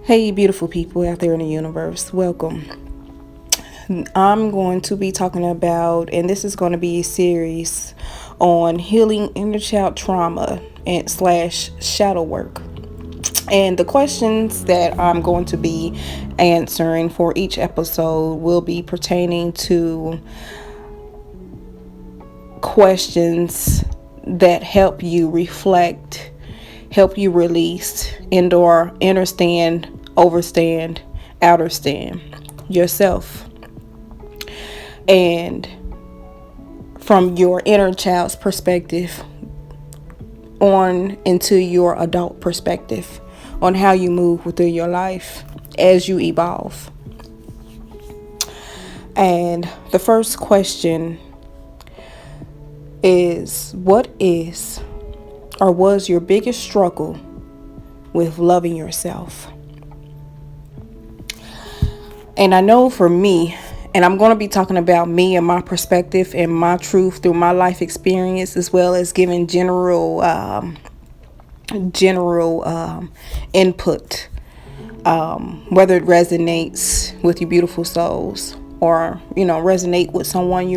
Hey, beautiful people out there in the universe, welcome. I'm going to be talking about, and this is going to be a series on healing inner child trauma and slash shadow work. And the questions that I'm going to be answering for each episode will be pertaining to questions that help you reflect, help you release, and/or understand, overstand, outerstand yourself, and from your inner child's perspective on into your adult perspective on how you move within your life as you evolve. And the first question is, what is or was your biggest struggle with loving yourself? And I know for me, and I'm going to be talking about me and my perspective and my truth through my life experience, as well as giving general input, whether it resonates with you beautiful souls or, resonate with someone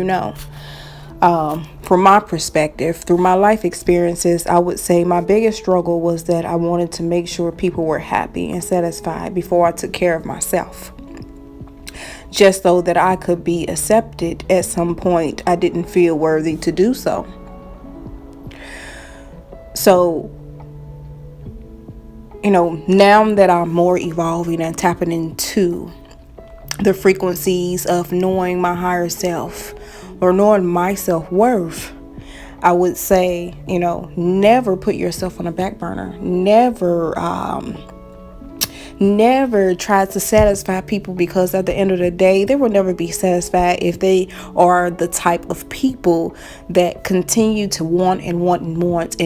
from my perspective, through my life experiences, I would say my biggest struggle was that I wanted to make sure people were happy and satisfied before I took care of myself. Just so that I could be accepted at some point, I didn't feel worthy to do so. So, now that I'm more evolving and tapping into the frequencies of knowing my higher self or knowing my self-worth, I would say, never put yourself on a back burner. Never try to satisfy people, because at the end of the day, they will never be satisfied if they are the type of people that continue to want and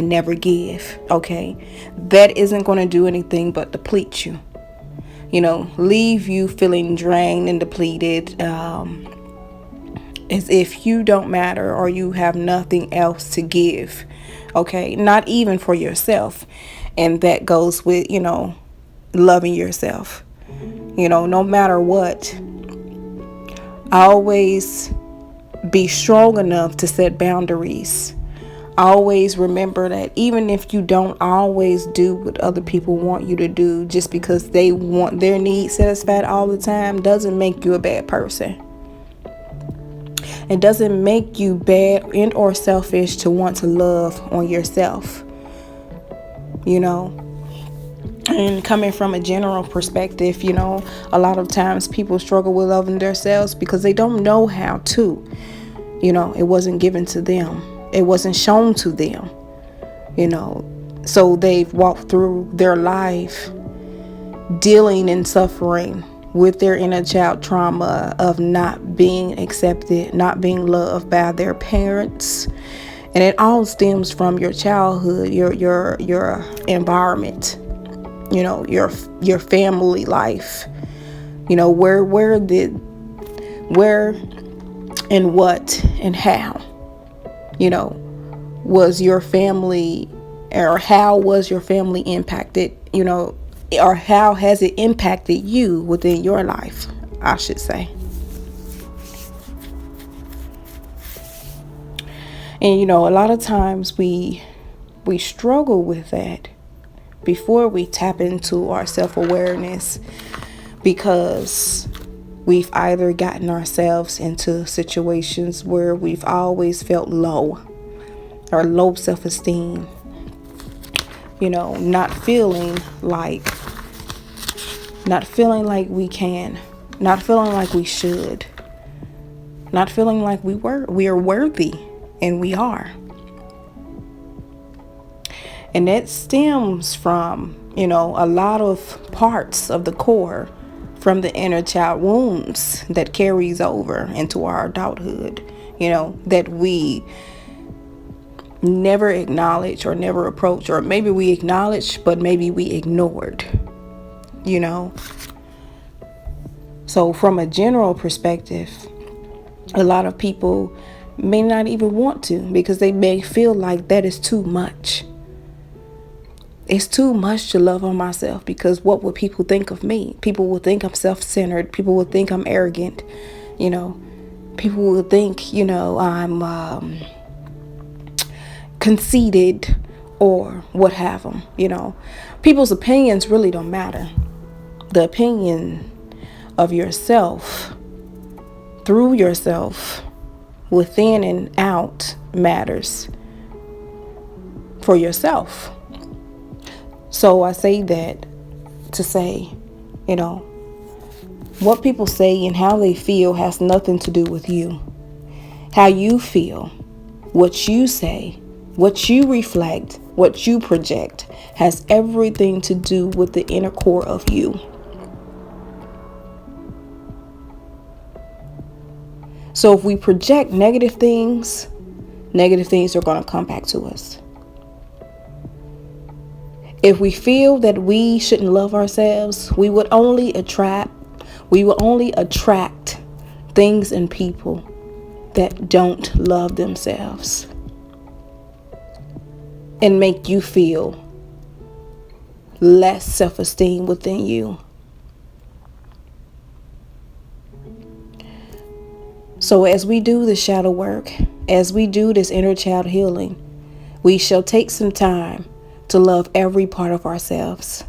never give. Okay, that isn't going to do anything but deplete you. Leave you feeling drained and depleted, as if you don't matter or you have nothing else to give. Okay, not even for yourself. And that goes with, loving yourself. No matter what, always be strong enough to set boundaries. Always remember that even if you don't always do what other people want you to do, just because they want their needs satisfied all the time, doesn't make you a bad person. It doesn't make you bad and or selfish to want to love on yourself. And coming from a general perspective, a lot of times people struggle with loving themselves because they don't know how to. It wasn't given to them. It wasn't shown to them. So they've walked through their life dealing and suffering with their inner child trauma of not being accepted, not being loved by their parents. And it all stems from your childhood, your environment, your family life. Where and what and how, was your family, or how was your family impacted, or how has it impacted you within your life, I should say. And a lot of times we struggle with that before we tap into our self-awareness, because we've either gotten ourselves into situations where we've always felt low or low self-esteem, not feeling like we can, not feeling like we should, not feeling like we are worthy, and we are. And that stems from, a lot of parts of the core from the inner child wounds that carries over into our adulthood, that we never acknowledge or never approach, or maybe we acknowledge, but maybe we ignored, So from a general perspective, a lot of people may not even want to, because they may feel like that is too much. it's too much to love on myself, because what would people think of me? People will think I'm self-centered. People will think I'm arrogant. People will think, I'm conceited or what have them. People's opinions really don't matter. The opinion of yourself, through yourself, within and out, matters for yourself. So I say that to say, what people say and how they feel has nothing to do with you. How you feel, what you say, what you reflect, what you project has everything to do with the inner core of you. So if we project negative things are going to come back to us. If we feel that we shouldn't love ourselves, we will only attract things and people that don't love themselves and make you feel less self-esteem within you. So as we do the shadow work, as we do this inner child healing, we shall take some time to love every part of ourselves.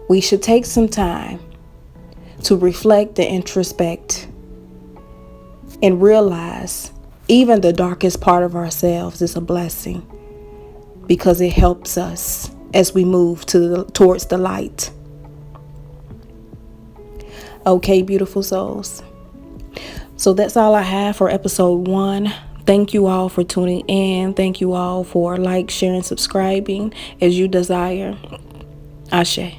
We should take some time to reflect and introspect and realize even the darkest part of ourselves is a blessing, because it helps us as we move towards the light. Okay, beautiful souls. So that's all I have for episode 1. Thank you all for tuning in. Thank you all for sharing, subscribing as you desire. Ashe.